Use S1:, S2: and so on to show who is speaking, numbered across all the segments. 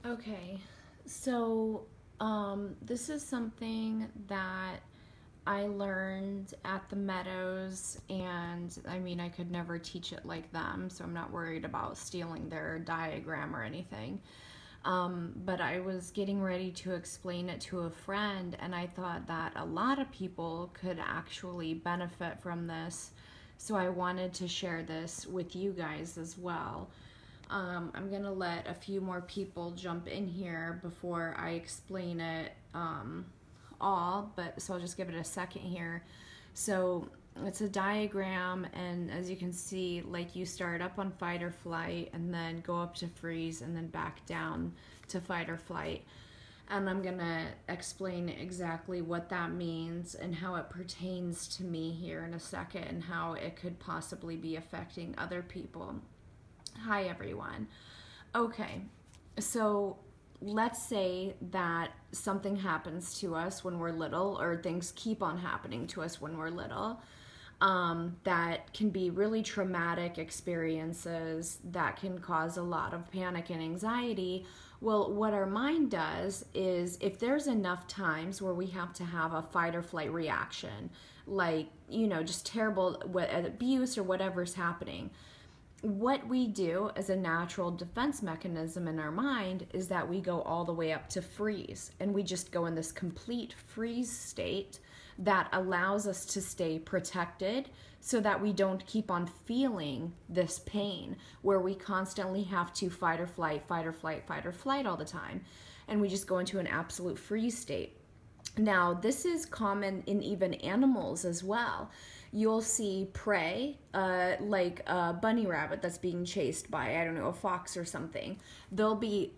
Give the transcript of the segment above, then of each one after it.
S1: Okay, so this is something that I learned at the Meadows, and I mean, I could never teach it like them, so I'm not worried about stealing their diagram or anything. But I was getting ready to explain it to a friend, and I thought that a lot of people could actually benefit from this, so I wanted to share this with you guys as well. I'm gonna let a few more people jump in here before I explain it all, but so I'll just give it a second here. So it's a diagram, and as you can see, like, you start up on fight or flight and then go up to freeze and then back down to fight or flight. And I'm gonna explain exactly what that means and how it pertains to me here in a second, and how it could possibly be affecting other people. Hi everyone. Okay, so let's say that something happens to us when we're little, or things keep on happening to us when we're little, that can be really traumatic experiences that can cause a lot of panic and anxiety. Well, what our mind does is, if there's enough times where we have to have a fight or flight reaction, like, just terrible abuse or whatever's happening, what we do as a natural defense mechanism in our mind is that we go all the way up to freeze, and we just go in this complete freeze state that allows us to stay protected, so that we don't keep on feeling this pain where we constantly have to fight or flight, fight or flight, fight or flight all the time, and we just go into an absolute freeze state. Now, this is common in even animals as well. You'll see prey, like a bunny rabbit that's being chased by, I don't know, a fox or something. They'll be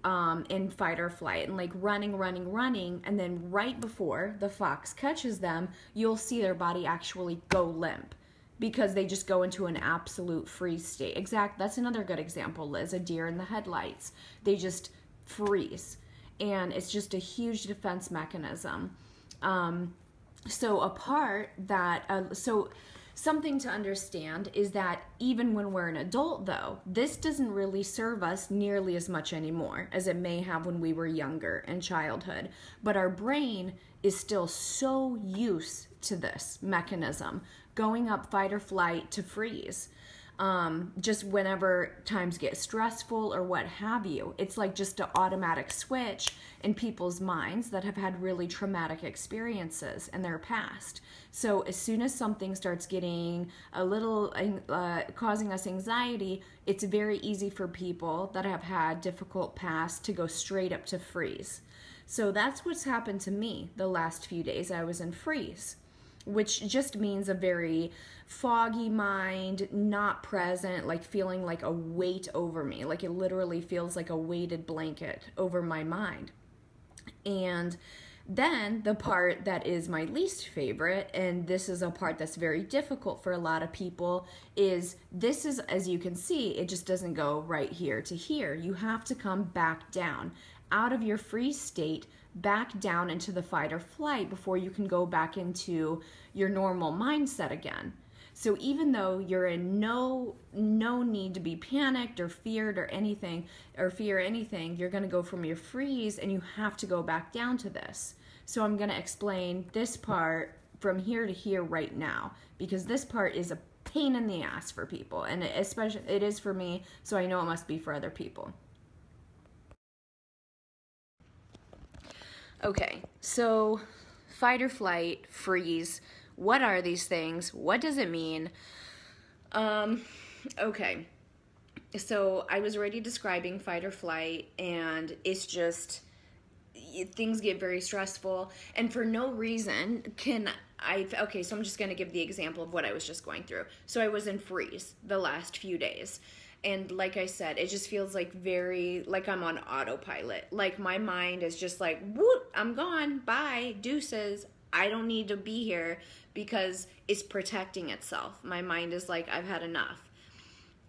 S1: in fight or flight and like running, running, running, and then right before the fox catches them, you'll see their body actually go limp, because they just go into an absolute freeze state. That's another good example, Liz, a deer in the headlights. They just freeze, and it's just a huge defense mechanism. So something to understand is that even when we're an adult, though, this doesn't really serve us nearly as much anymore as it may have when we were younger in childhood. But our brain is still so used to this mechanism, going up fight or flight to freeze. Just whenever times get stressful or what have you. It's like just an automatic switch in people's minds that have had really traumatic experiences in their past. So as soon as something starts getting a little, causing us anxiety, it's very easy for people that have had difficult past to go straight up to freeze. So that's what's happened to me the last few days. I was in freeze, which just means a very foggy mind, not present, like feeling like a weight over me. Like it literally feels like a weighted blanket over my mind. And then the part that is my least favorite, and this is a part that's very difficult for a lot of people, is this is, as you can see, it just doesn't go right here to here. You have to come back down out of your freeze state, back down into the fight or flight before you can go back into your normal mindset again. So even though you're in no need to be panicked or feared or anything, or fear anything, you're going to go from your freeze and you have to go back down to this. So I'm going to explain this part from here to here right now, because this part is a pain in the ass for people, and especially it is for me, so I know it must be for other people. Okay, so fight or flight, freeze. What are these things? What does it mean? Okay, so I was already describing fight or flight, and it's just, things get very stressful, and for no reason okay, so I'm just going to give the example of what I was just going through. So I was in freeze the last few days. And like I said, it just feels like like I'm on autopilot. Like my mind is just like, whoop, I'm gone, bye, deuces. I don't need to be here, because it's protecting itself. My mind is like, I've had enough.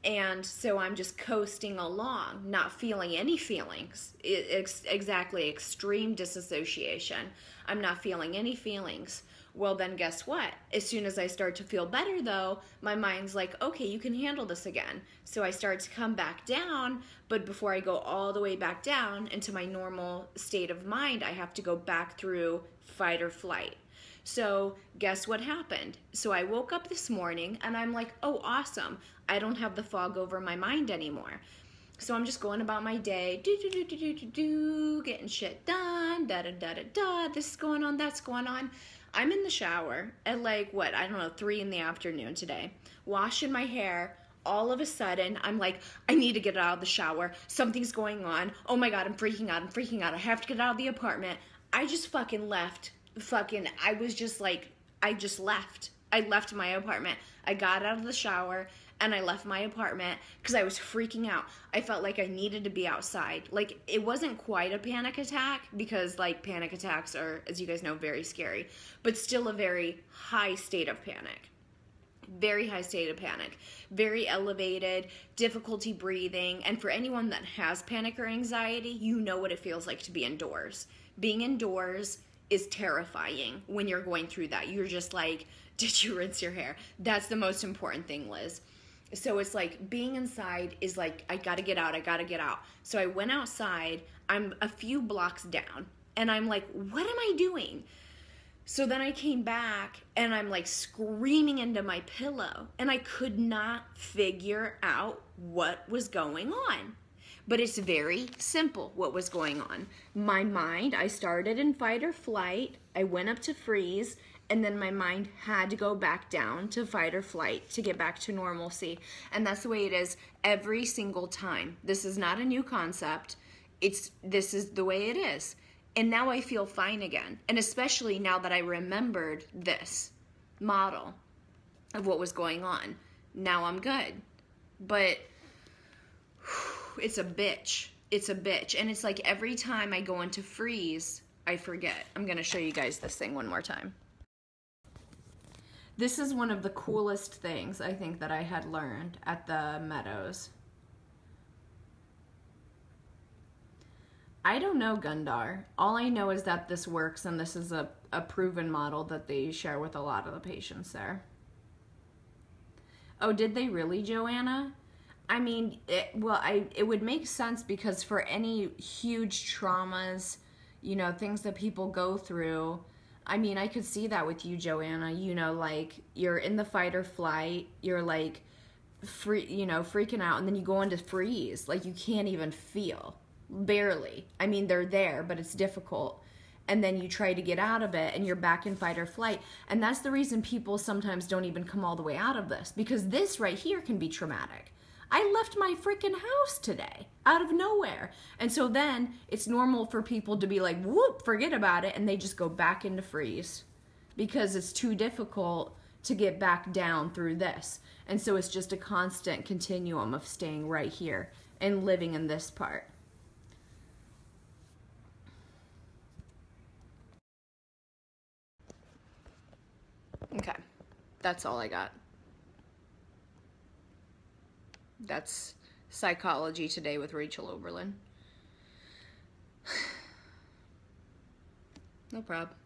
S1: And so I'm just coasting along, not feeling any feelings. Exactly, extreme disassociation. I'm not feeling any feelings. Well, then guess what? As soon as I start to feel better, though, my mind's like, okay, you can handle this again. So I start to come back down, but before I go all the way back down into my normal state of mind, I have to go back through fight or flight. So guess what happened? So I woke up this morning and I'm like, oh, awesome. I don't have the fog over my mind anymore. So I'm just going about my day, getting shit done, da-da-da-da-da, this is going on, that's going on. I'm in the shower at like, what, I don't know, 3 in the afternoon today, washing my hair. All of a sudden, I'm like, I need to get out of the shower. Something's going on. Oh my God, I'm freaking out. I have to get out of the apartment. I just fucking left. I was just like, I just left. I left my apartment. I got out of the shower and I left my apartment because I was freaking out. I felt like I needed to be outside. Like, it wasn't quite a panic attack because, like, panic attacks are, as you guys know, very scary, but still a very high state of panic. Very high state of panic. Very elevated, difficulty breathing, and for anyone that has panic or anxiety, you know what it feels like to be indoors. Being indoors is terrifying when you're going through that. You're just like, did you rinse your hair? That's the most important thing, Liz. So it's like being inside is like, I gotta get out. So I went outside. I'm a few blocks down and I'm like, what am I doing? So then I came back and I'm like screaming into my pillow and I could not figure out what was going on. But it's very simple what was going on. My mind, I started in fight or flight. I went up to freeze. And then my mind had to go back down to fight or flight to get back to normalcy. And that's the way it is every single time. This is not a new concept. This is the way it is. And now I feel fine again. And especially now that I remembered this model of what was going on. Now I'm good. But it's a bitch. It's a bitch. And it's like every time I go into freeze, I forget. I'm going to show you guys this thing one more time. This is one of the coolest things I think that I had learned at the Meadows. I don't know Gundar. All I know is that this works and this is a proven model that they share with a lot of the patients there. Oh, did they really, Joanna? I mean, it would make sense because for any huge traumas, you know, things that people go through, I mean, I could see that with you, Joanna. You know, like, you're in the fight or flight, you're like, freaking out, and then you go into freeze. Like, you can't even feel. Barely. I mean, they're there, but it's difficult. And then you try to get out of it, and you're back in fight or flight. And that's the reason people sometimes don't even come all the way out of this. Because this right here can be traumatic. I left my freaking house today out of nowhere. And so then it's normal for people to be like, whoop, forget about it. And they just go back into freeze because it's too difficult to get back down through this. And so it's just a constant continuum of staying right here and living in this part. Okay, that's all I got. That's Psychology Today with Rachel Oberlin. No problem.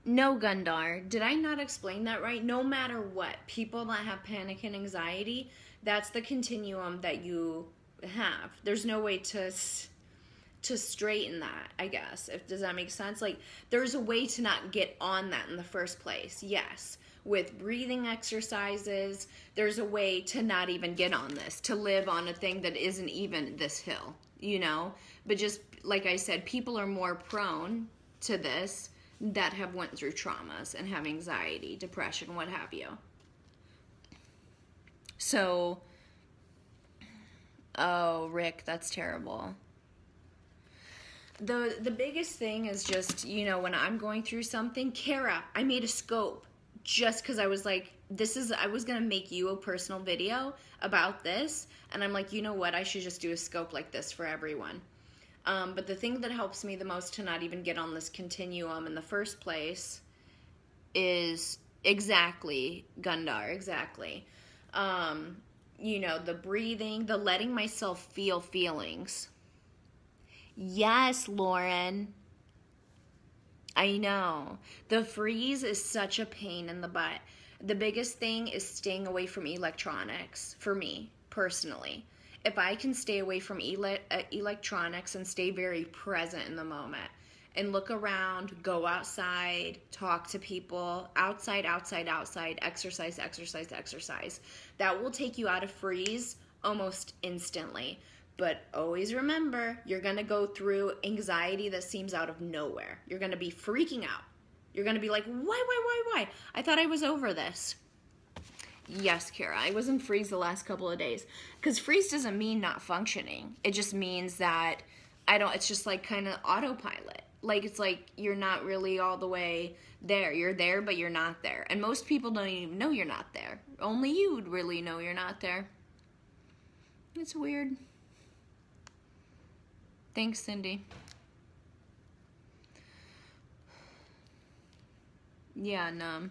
S1: No, Gundar. Did I not explain that right? No matter what, people that have panic and anxiety, that's the continuum that you have. There's no way to straighten that, I guess. Does that make sense? Like, there's a way to not get on that in the first place. Yes. With breathing exercises, there's a way to not even get on this, to live on a thing that isn't even this hill, you know? But just, like I said, people are more prone to this that have went through traumas and have anxiety, depression, what have you. So, oh, Rick, that's terrible. The biggest thing is just, you know, when I'm going through something, Kara, I made a scope just because I was like, I was going to make you a personal video about this. And I'm like, you know what? I should just do a scope like this for everyone. But the thing that helps me the most to not even get on this continuum in the first place is exactly, Gundar, exactly. You know, the breathing, the letting myself feel feelings. Yes, Lauren. I know. The freeze is such a pain in the butt. The biggest thing is staying away from electronics for me, personally. If I can stay away from electronics and stay very present in the moment and look around, go outside, talk to people, outside, exercise, exercise, exercise, that will take you out of freeze almost instantly. But always remember, you're going to go through anxiety that seems out of nowhere. You're going to be freaking out. You're going to be like, why? I thought I was over this. Yes, Kara, I was in freeze the last couple of days. Because freeze doesn't mean not functioning. It just means that it's just like kind of autopilot. Like, it's like you're not really all the way there. You're there, but you're not there. And most people don't even know you're not there. Only you would really know you're not there. It's weird. Thanks, Cindy. Yeah, no.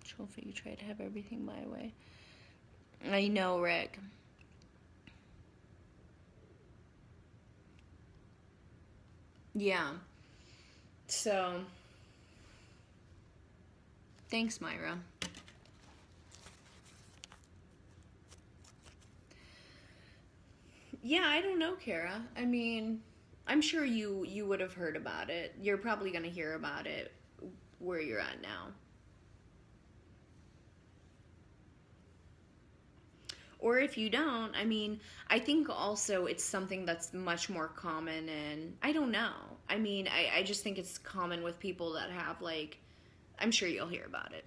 S1: Trophy, you try to have everything my way. I know, Rick. Yeah. So, thanks, Myra. Yeah, I don't know, Kara. I mean, I'm sure you would have heard about it. You're probably going to hear about it where you're at now. Or if you don't, I mean, I think also it's something that's much more common, and I don't know. I mean, I just think it's common with people that have, like, I'm sure you'll hear about it.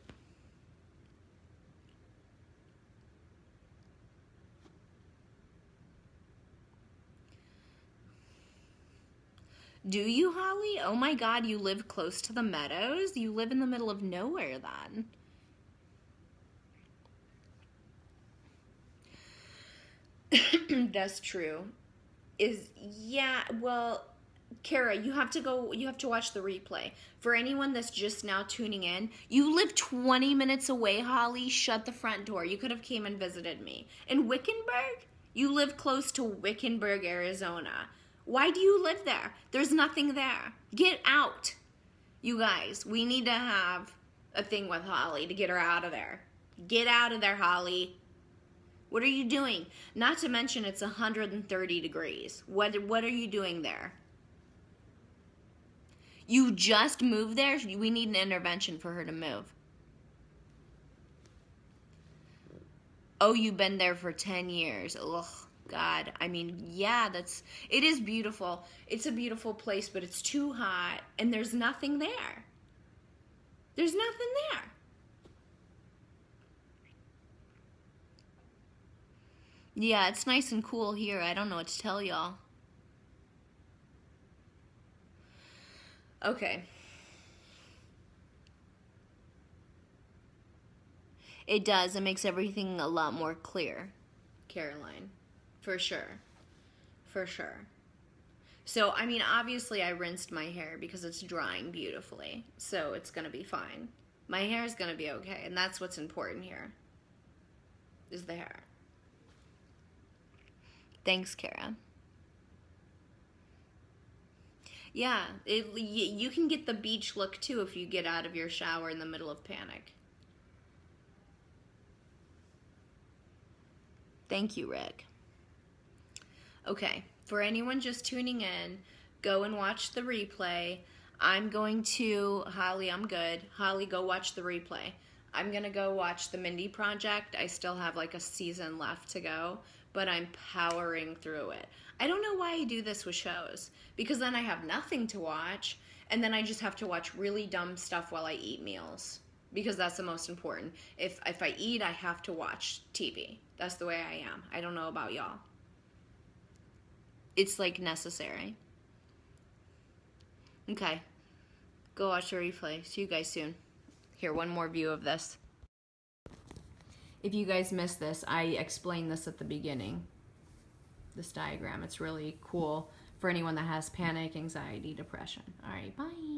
S1: Do you, Holly? Oh my God, you live close to the meadows? You live in the middle of nowhere then. That's true. Yeah, well, Kara, you have to watch the replay. For anyone that's just now tuning in, you live 20 minutes away, Holly. Shut the front door. You could have came and visited me. In Wickenburg? You live close to Wickenburg, Arizona. Why do you live there? There's nothing there. Get out. You guys, we need to have a thing with Holly to get her out of there. Get out of there, Holly. What are you doing? Not to mention it's 130 degrees. What are you doing there? You just moved there? We need an intervention for her to move. Oh, you've been there for 10 years. Ugh. God, I mean, yeah, it is beautiful. It's a beautiful place, but it's too hot, and there's nothing there. There's nothing there. Yeah, it's nice and cool here. I don't know what to tell y'all. Okay. It does. It makes everything a lot more clear, Caroline. For sure. For sure. So, I mean, obviously I rinsed my hair because it's drying beautifully. So it's going to be fine. My hair is going to be okay. And that's what's important here. Is the hair. Thanks, Kara. Yeah, you can get the beach look too if you get out of your shower in the middle of panic. Thank you, Rick. Okay, for anyone just tuning in, go and watch the replay. I'm going to, Holly, I'm good. Holly, go watch the replay. I'm going to go watch the Mindy Project. I still have like a season left to go, but I'm powering through it. I don't know why I do this with shows, because then I have nothing to watch, and then I just have to watch really dumb stuff while I eat meals, because that's the most important. If I eat, I have to watch TV. That's the way I am. I don't know about y'all. It's like necessary. Okay. Go watch the replay. See you guys soon. Here, one more view of this. If you guys missed this, I explained this at the beginning. This diagram. It's really cool for anyone that has panic, anxiety, depression. All right, bye.